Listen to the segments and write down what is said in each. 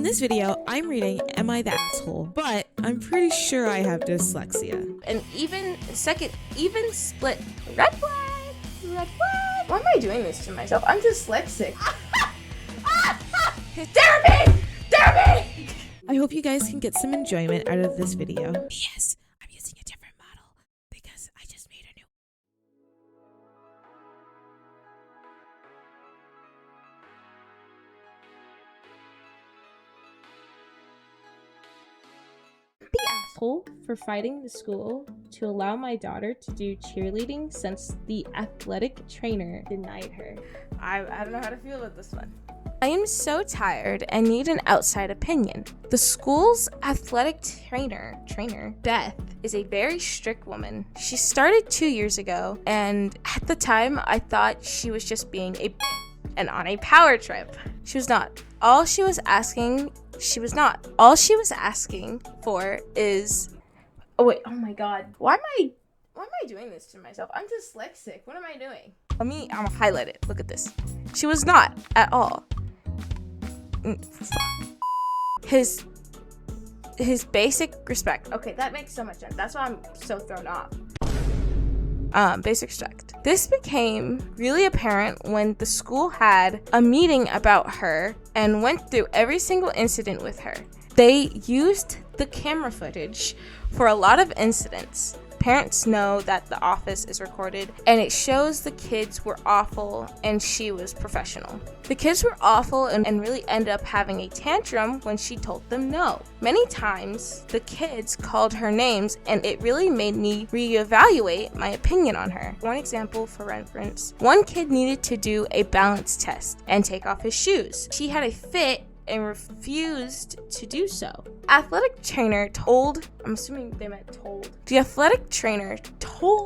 In this video, I'm reading Am I the Asshole? But I'm pretty sure I have dyslexia. An even split red flag. Why am I doing this to myself? I'm dyslexic. Therapy! I hope you guys can get some enjoyment out of this video. P.S. I'm using a different model because I just made a new. The asshole for fighting the school to allow my daughter to do cheerleading since the athletic trainer denied her. I don't know how to feel about this one. I am so tired and need an outside opinion. The school's athletic trainer, Beth, is a very strict woman. She started 2 years ago, and at the time, I thought she was just being a bitch and on a power trip. She was not. All she was asking for is, oh wait, oh my god. Why am I doing this to myself? I'm dyslexic. What am I doing? I'll highlight it. Look at this. She was not at all. His basic respect. Okay, that makes so much sense. That's why I'm so thrown off. Basic respect. This became really apparent when the school had a meeting about her and went through every single incident with her. They used the camera footage for a lot of incidents. Parents know that the office is recorded, and it shows the kids were awful and she was professional. The kids were awful and really ended up having a tantrum when she told them no. Many times, the kids called her names, and it really made me reevaluate my opinion on her. One example for reference, one kid needed to do a balance test and take off his shoes. She had a fit and refused to do so. The athletic trainer told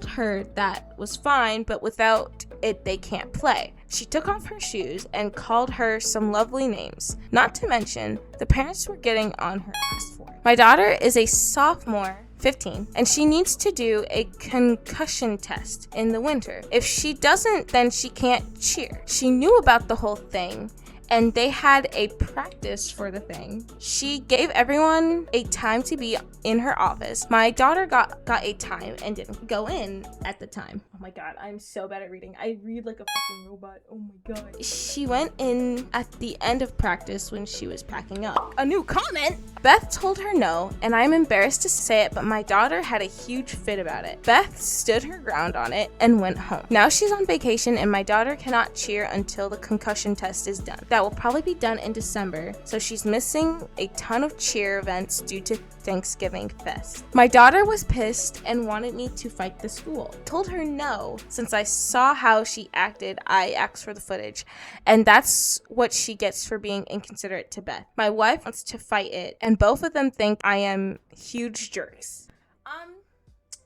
her that was fine, but without it, they can't play. She took off her shoes and called her some lovely names. Not to mention, the parents were getting on her ass for it. My daughter is a sophomore, 15, and she needs to do a concussion test in the winter. If she doesn't, then she can't cheer. She knew about the whole thing, and they had a practice for the thing. She gave everyone a time to be in her office. My daughter got a time and didn't go in at the time. Oh my god, I'm so bad at reading. I read like a fucking robot. Oh my god. She went in at the end of practice when she was packing up. A new comment! Beth told her no, and I'm embarrassed to say it, but my daughter had a huge fit about it. Beth stood her ground on it and went home. Now she's on vacation, and my daughter cannot cheer until the concussion test is done. That will probably be done in December, so she's missing a ton of cheer events due to Thanksgiving fest. My daughter was pissed and wanted me to fight the school. Told her no, since I saw how she acted. I asked for the footage, and that's what she gets for being inconsiderate to Beth. My wife wants to fight it, and both of them think I am huge jerks.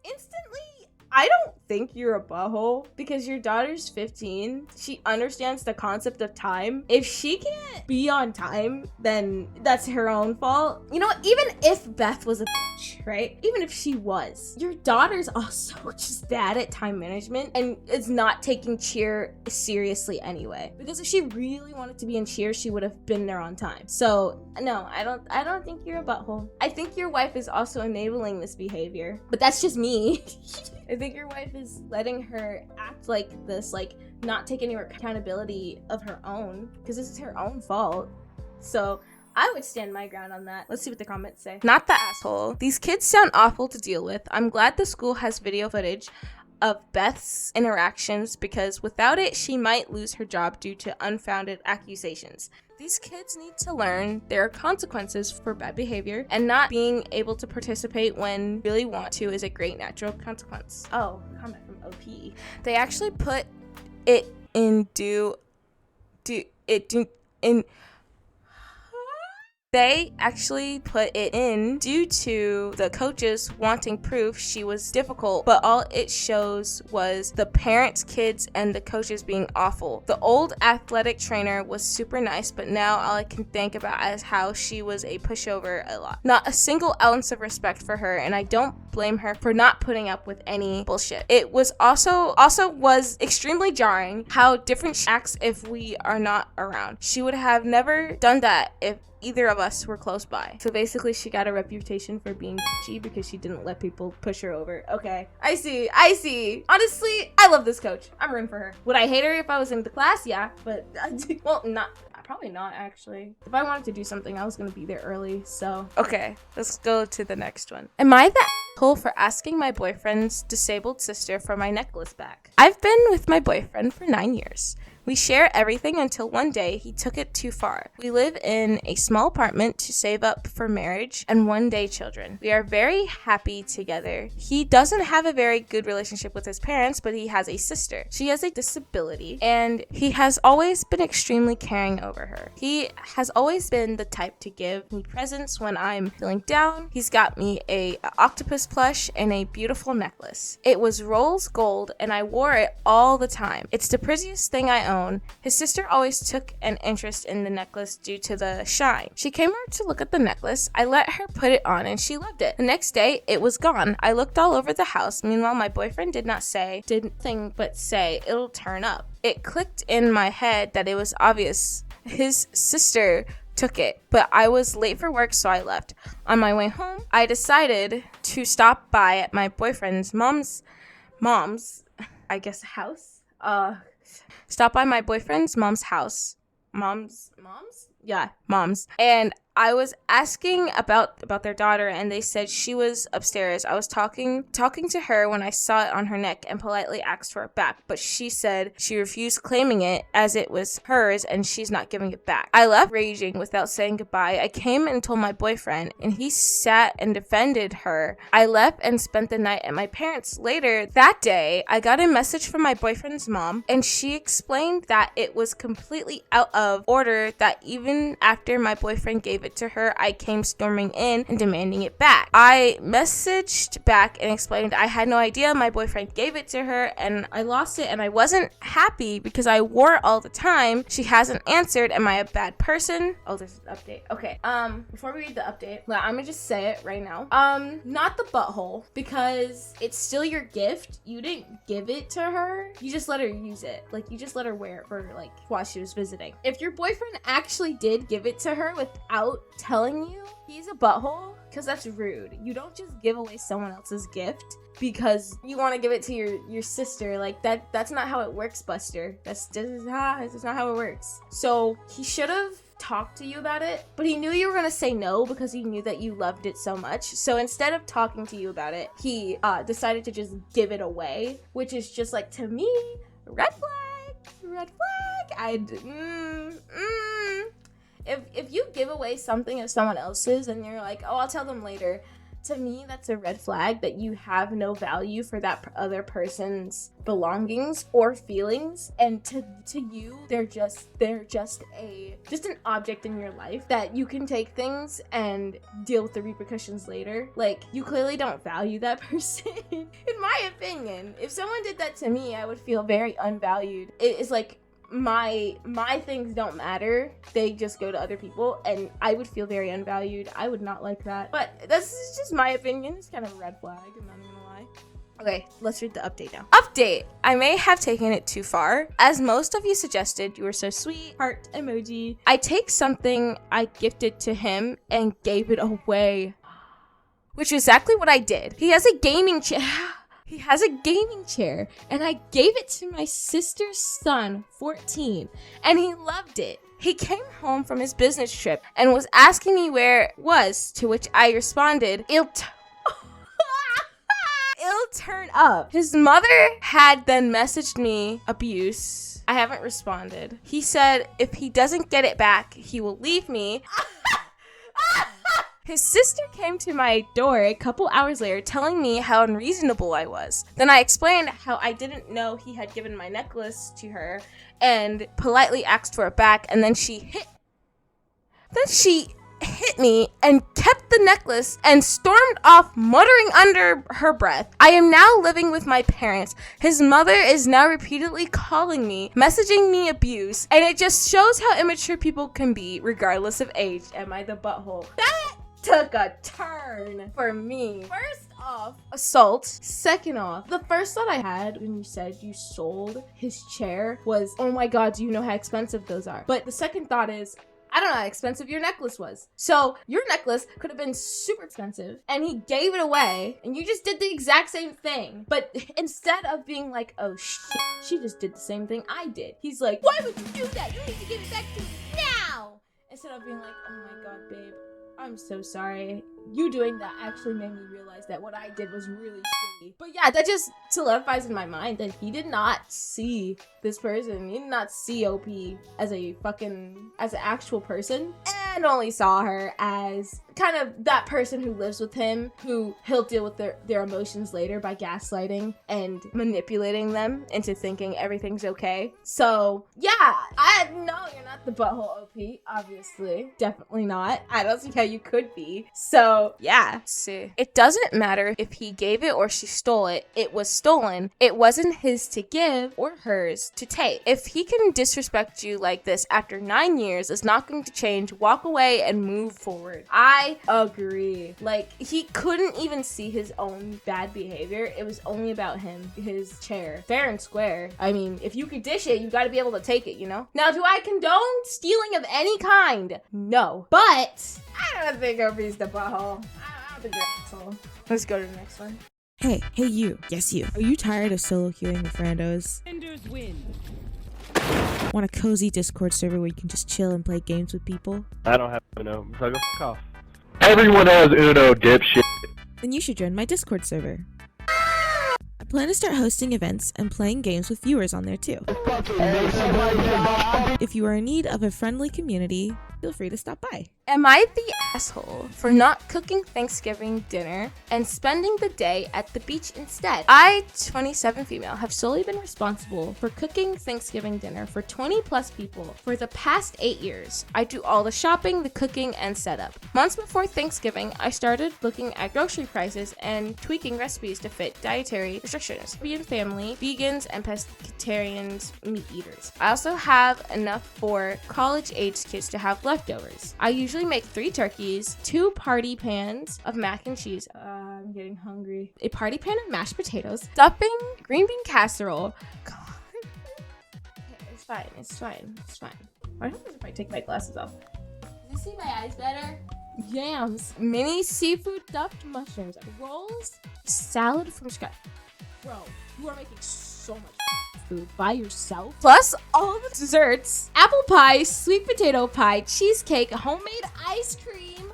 Instantly, I don't think you're a butthole because your daughter's 15. She understands the concept of time. If she can't be on time, then that's her own fault. You know what? Even if Beth was a bitch, right? Even if she was, your daughter's also just bad at time management and is not taking cheer seriously anyway. Because if she really wanted to be in cheer, she would have been there on time. So no, I don't think you're a butthole. I think your wife is also enabling this behavior, but that's just me. I think your wife is letting her act like this, like not take any accountability of her own, because this is her own fault. So I would stand my ground on that. Let's see what the comments say. Not the asshole. These kids sound awful to deal with. I'm glad the school has video footage of Beth's interactions, because without it, she might lose her job due to unfounded accusations. These kids need to learn there are consequences for bad behavior, and not being able to participate when really want to is a great natural consequence. Oh, comment from OP. They actually put it in They actually put it in due to the coaches wanting proof she was difficult, but all it shows was the parents, kids, and the coaches being awful. The old athletic trainer was super nice, but now all I can think about is how she was a pushover a lot. Not a single ounce of respect for her, and I don't blame her for not putting up with any bullshit. It was also was extremely jarring how different she acts if we are not around. She would have never done that if either of us were close by. So basically she got a reputation for being bitchy because she didn't let people push her over. Okay, I see. Honestly, I love this coach. I'm rooting for her. Would I hate her if I was in the class? Yeah, but well, probably not actually. If I wanted to do something, I was gonna be there early. So okay, let's go to the next one. Am I the asshole for asking my boyfriend's disabled sister for my necklace back? I've been with my boyfriend for 9 years. We share everything until one day he took it too far. We live in a small apartment to save up for marriage and one day children. We are very happy together. He doesn't have a very good relationship with his parents, but he has a sister. She has a disability and he has always been extremely caring over her. He has always been the type to give me presents when I'm feeling down. He's got me a octopus plush and a beautiful necklace. It was rose gold and I wore it all the time. It's the prettiest thing I own. His sister always took an interest in the necklace due to the shine. She came over to look at the necklace. I let her put it on and she loved it. The next day, it was gone. I looked all over the house. Meanwhile, my boyfriend did nothing but say, it'll turn up. It clicked in my head that it was obvious. His sister took it, but I was late for work, so I left. On my way home, I decided to stop by at my boyfriend's mom's, I guess, house. Stop by my boyfriend's mom's house. Mom's? Yeah, mom's. And I was asking about their daughter, and they said she was upstairs. I was talking to her when I saw it on her neck and politely asked for it back, but she said she refused claiming it as it was hers and she's not giving it back. I left raging without saying goodbye. I came and told my boyfriend, and he sat and defended her. I left and spent the night at my parents'. Later that day, I got a message from my boyfriend's mom, and she explained that it was completely out of order, that even after my boyfriend gave it to her, I came storming in and demanding it back. I messaged back and explained I had no idea my boyfriend gave it to her and I lost it and I wasn't happy because I wore it all the time. She hasn't answered. Am I a bad person? Oh, there's an update. Okay. Before we read the update, I'm gonna just say it right now. Not the butthole, because it's still your gift. You didn't give it to her. You just let her use it. Like, you just let her wear it for while she was visiting. If your boyfriend actually did give it to her without telling you, he's a butthole, because that's rude. You don't just give away someone else's gift because you want to give it to your sister. Like, that's not how it works, Buster. That's not how it works. So he should have talked to you about it, but he knew you were going to say no because he knew that you loved it so much. So instead of talking to you about it, he decided to just give it away, which is just, like, to me, red flag. If you give away something of someone else's and you're like, oh, I'll tell them later, to me, that's a red flag that you have no value for that other person's belongings or feelings. And to you, they're just an object in your life that you can take things and deal with the repercussions later. Like, you clearly don't value that person. In my opinion, if someone did that to me, I would feel very unvalued. It's like, my things don't matter, they just go to other people, and I would feel very unvalued. I would not like that, but this is just my opinion. It's kind of a red flag, I'm not gonna lie. Okay, let's read the update now. Update. I may have taken it too far. As most of you suggested, you were so sweet. Heart emoji. I take something I gifted to him and gave it away, which is exactly what I did. He has a gaming chair. And I gave it to my sister's son, 14, and he loved it. He came home from his business trip and was asking me where it was, to which I responded, it'll turn up. His mother had then messaged me abuse. I haven't responded. He said if he doesn't get it back, he will leave me. His sister came to my door a couple hours later telling me how unreasonable I was. Then I explained how I didn't know he had given my necklace to her and politely asked for it back, and then she hit me and kept the necklace and stormed off, muttering under her breath. I am now living with my parents. His mother is now repeatedly calling me, messaging me abuse, and it just shows how immature people can be regardless of age. Am I the butthole? That took a turn for me. First off, assault. Second off, the first thought I had when you said you sold his chair was, oh my god, do you know how expensive those are? But the second thought is, I don't know how expensive your necklace was. So your necklace could have been super expensive and he gave it away and you just did the exact same thing. But instead of being like, oh shit, she just did the same thing I did. He's like, why would you do that? You need to give it back to me now. Instead of being like, oh my God, babe, I'm so sorry. You doing that actually made me realize that what I did was really shitty. But yeah, that just solidifies in my mind that he did not see this person. He did not see OP as an actual person, and only saw her as kind of that person who lives with him, who he'll deal with their emotions later by gaslighting and manipulating them into thinking everything's okay. So yeah, no, you're not the butthole OP, obviously. Definitely not. I don't see how you could be. So yeah, see, it doesn't matter if he gave it or she stole it. It was stolen. It wasn't his to give or hers to take. If he can disrespect you like this after 9 years, it's not going to change. Walk away and move forward. I agree. Like, he couldn't even see his own bad behavior. It was only about him, his chair. Fair and square. I mean, if you could dish it, you got to be able to take it, you know? Now, do I condone stealing of any kind? No. But I don't think OP's the butthole. I don't think you're an asshole. Let's go to the next one. Hey you. Yes, you. Are you tired of solo queuing with randos? Enders win. Want a cozy Discord server where you can just chill and play games with people? I don't have Uno, so go fuck off. Everyone has Uno, dipshit. Then you should join my Discord server. I plan to start hosting events and playing games with viewers on there too. If you are in need of a friendly community, feel free to stop by. Am I the asshole for not cooking Thanksgiving dinner and spending the day at the beach instead? I, 27 female, have solely been responsible for cooking Thanksgiving dinner for 20 plus people for the past 8 years. I do all the shopping, the cooking, and setup. Months before Thanksgiving, I started looking at grocery prices and tweaking recipes to fit dietary restrictions. Vegan family, vegans, and pescatarians, meat eaters. I also have enough for college-aged kids to have leftovers. I usually make 3 turkeys, 2 party pans of mac and cheese. I'm getting hungry. A party pan of mashed potatoes, stuffing, green bean casserole. God. Okay, it's fine. What happens if I take my glasses off? Can you see my eyes better? Yams, mini seafood stuffed mushrooms, rolls, salad from scratch. Bro, you are making so much food by yourself, plus all the desserts, apple pie, sweet potato pie, cheesecake, homemade ice cream,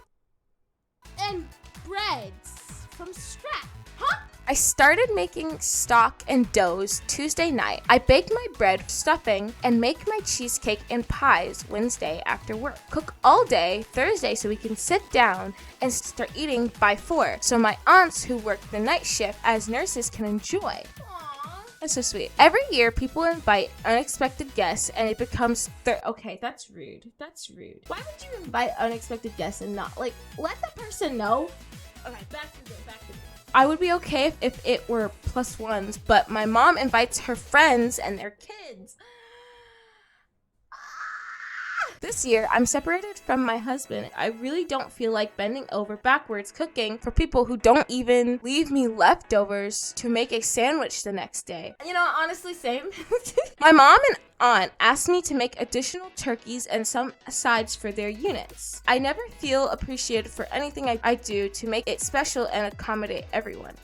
and breads from scratch. Huh? I started making stock and doughs Tuesday night. I baked my bread, stuffing, and make my cheesecake and pies Wednesday after work. Cook all day Thursday so we can sit down and start eating by 4, so my aunts who work the night shift as nurses can enjoy. That's so sweet. Every year, people invite unexpected guests, and it becomes okay, that's rude. Why would you invite unexpected guests and not, like, let the person know? Okay, back to it. I would be okay if it were +1s, but my mom invites her friends and their kids. This year, I'm separated from my husband. I really don't feel like bending over backwards cooking for people who don't even leave me leftovers to make a sandwich the next day. You know, honestly, same. My mom and aunt asked me to make additional turkeys and some sides for their units. I never feel appreciated for anything I do to make it special and accommodate everyone.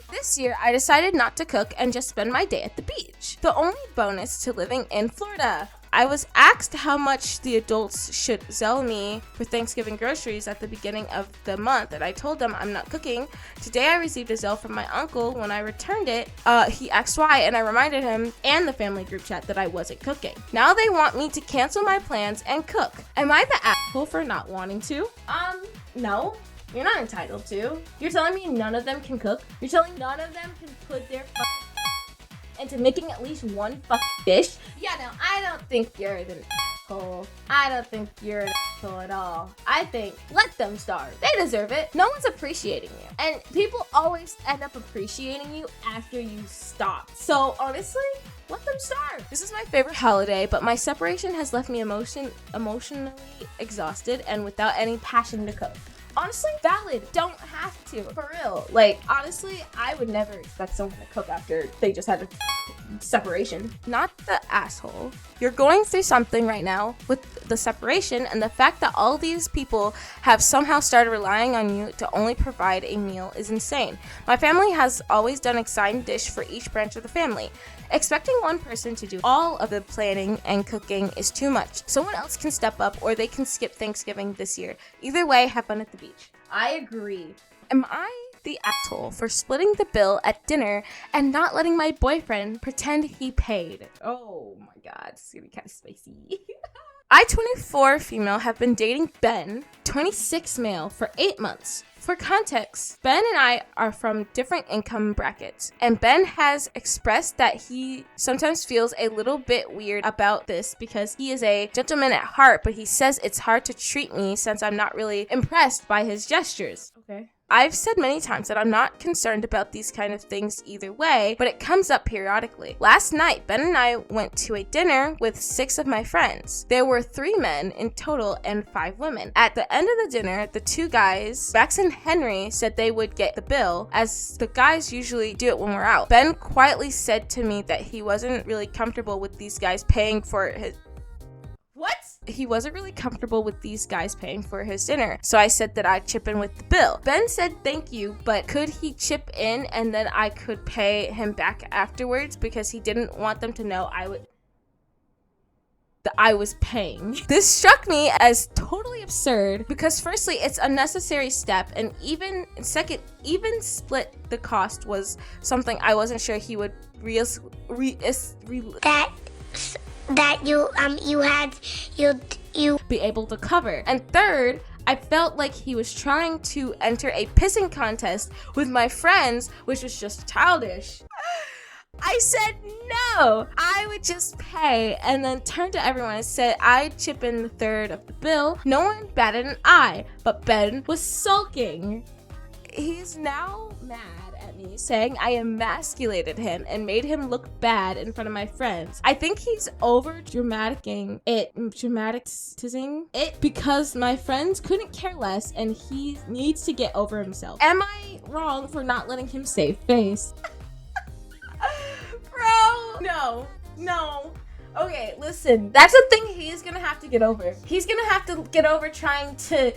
This year, I decided not to cook and just spend my day at the beach. The only bonus to living in Florida. I was asked how much the adults should sell me for Thanksgiving groceries at the beginning of the month, and I told them I'm not cooking. Today I received a Zelle from my uncle. When I returned it, he asked why, and I reminded him and the family group chat that I wasn't cooking. Now they want me to cancel my plans and cook. Am I the asshole for not wanting to? No. You're not entitled to. You're telling me none of them can cook? You're telling none of them can put their into making at least one dish? Yeah, no, I don't think you're an asshole. I don't think you're an asshole at all. I think let them starve. They deserve it. No one's appreciating you. And people always end up appreciating you after you stop. So honestly, let them starve. This is my favorite holiday, but my separation has left me emotionally exhausted and without any passion to cook. Honestly, valid. Don't have to. For real. Like, honestly, I would never expect someone to cook after they just had to separation. Not the asshole. You're going through something right now with the separation, and the fact that all these people have somehow started relying on you to only provide a meal is insane. My family has always done a side dish for each branch of the family. Expecting one person to do all of the planning and cooking is too much. Someone else can step up, or they can skip Thanksgiving this year. Either way, have fun at the beach. I agree. Am I the asshole for splitting the bill at dinner and not letting my boyfriend pretend he paid? Oh my god, this is gonna be kind of spicy. I, 24 female, have been dating Ben, 26 male, for 8 months. For context, Ben and I are from different income brackets, and Ben has expressed that he sometimes feels a little bit weird about this because he is a gentleman at heart, but he says it's hard to treat me since I'm not really impressed by his gestures. Okay. I've said many times that I'm not concerned about these kind of things either way, but it comes up periodically. Last night, Ben and I went to a dinner with 6 of my friends. There were 3 men in total and 5 women. At the end of the dinner, the 2 guys, Max and Henry, said they would get the bill, as the guys usually do it when we're out. Ben quietly said to me that he wasn't really comfortable with these guys paying for his... What? He wasn't really comfortable with these guys paying for his dinner, so I said that I'd chip in with the bill. Ben said thank you, but could he chip in and then I could pay him back afterwards because he didn't want them to know that I was paying. This struck me as totally absurd because firstly, it's a necessary step, and even split the cost was something I wasn't sure he would that you be able to cover. And third, I felt like he was trying to enter a pissing contest with my friends, which was just childish. I said no, I would just pay, and then turned to everyone and said I'd chip in the third of the bill. No one batted an eye, but Ben was sulking. He's now mad at me, saying I emasculated him and made him look bad in front of my friends. I think he's over dramatizing it because my friends couldn't care less and he needs to get over himself. Am I wrong for not letting him save face? Bro, no. Okay, listen, that's a thing he's gonna have to get over. He's gonna have to get over trying to,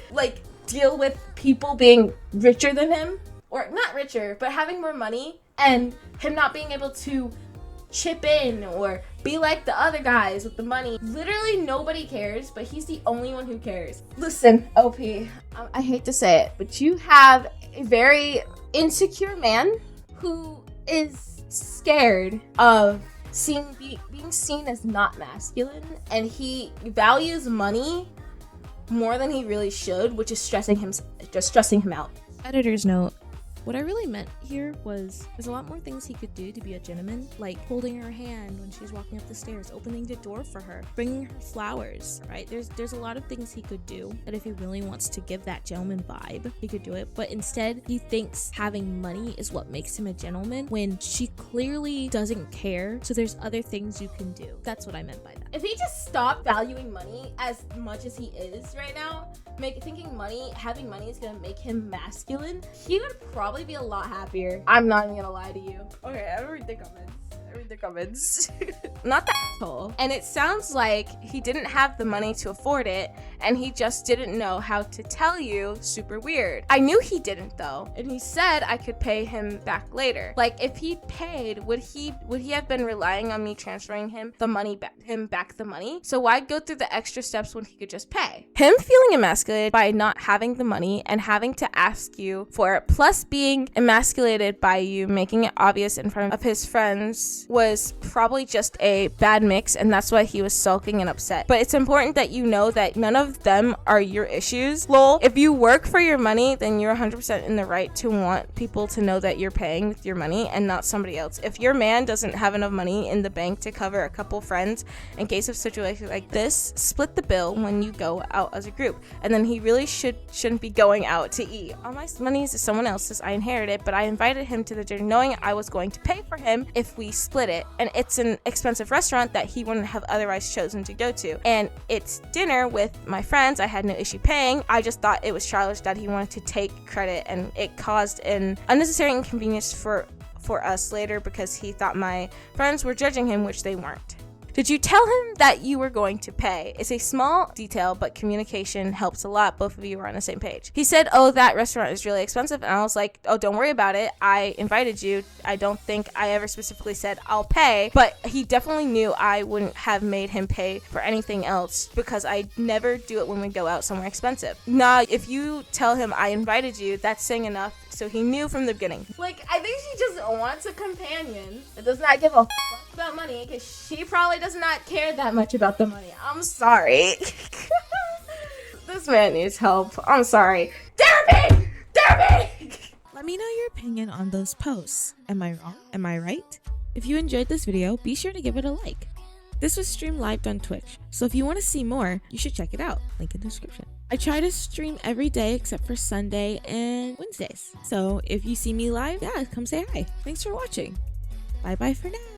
deal with people being richer than him. Or not richer, but having more money, and him not being able to chip in or be like the other guys with the money. Literally nobody cares, but he's the only one who cares. Listen, OP, I hate to say it, but you have a very insecure man who is scared of being seen as not masculine, and he values money more than he really should, which is stressing him out. Editor's note. What I really meant here was there's a lot more things he could do to be a gentleman, like holding her hand when she's walking up the stairs, opening the door for her, bringing her flowers, right? There's a lot of things he could do that if he really wants to give that gentleman vibe, he could do it. But instead, he thinks having money is what makes him a gentleman when she clearly doesn't care. So there's other things you can do. That's what I meant by that. If he just stopped valuing money as much as he is right now, thinking having money is gonna make him masculine, he would probably be a lot happier. I'm not even gonna lie to you. Okay, I'm gonna read the comments. Not the asshole. And it sounds like he didn't have the money to afford it, and he just didn't know how to tell you. Super weird. I knew he didn't though, and he said I could pay him back later. Like, if he paid, would he have been relying on me transferring him the money back the money? So why go through the extra steps when he could just pay? Him feeling emasculated by not having the money and having to ask you for it, plus being emasculated by you making it obvious in front of his friends, was probably just a bad mix, and that's why he was sulking and upset. But it's important that you know that none of them are your issues. Lol. If you work for your money, then you're 100% in the right to want people to know that you're paying with your money and not somebody else. If your man doesn't have enough money in the bank to cover a couple friends in case of situations like this, split the bill when you go out as a group. And then he really shouldn't be going out to eat. All my money is someone else's. I inherited, but I invited him to the dinner knowing I was going to pay for him if we split it, and it's an expensive restaurant that he wouldn't have otherwise chosen to go to, and it's dinner with my friends. I had no issue paying. I just thought it was childish that he wanted to take credit, and it caused an unnecessary inconvenience for for us later because he thought my friends were judging him, which they weren't. Did you tell him that you were going to pay? It's a small detail, but communication helps a lot. Both of you were on the same page. He said, oh, that restaurant is really expensive. And I was like, oh, don't worry about it. I invited you. I don't think I ever specifically said I'll pay, but he definitely knew I wouldn't have made him pay for anything else because I never do it when we go out somewhere expensive. Nah, if you tell him I invited you, that's saying enough. So he knew from the beginning. Like, I think she just wants a companion that does not give a fuck about money because she probably does not care that much about the money. I'm sorry. This man needs help. I'm sorry. Therapy! Therapy! Let me know your opinion on those posts. Am I wrong? Am I right? If you enjoyed this video, be sure to give it a like. This was streamed live on Twitch, so if you want to see more, you should check it out. Link in the description. I try to stream every day except for Sunday and Wednesdays. So if you see me live, yeah, come say hi. Thanks for watching. Bye bye for now.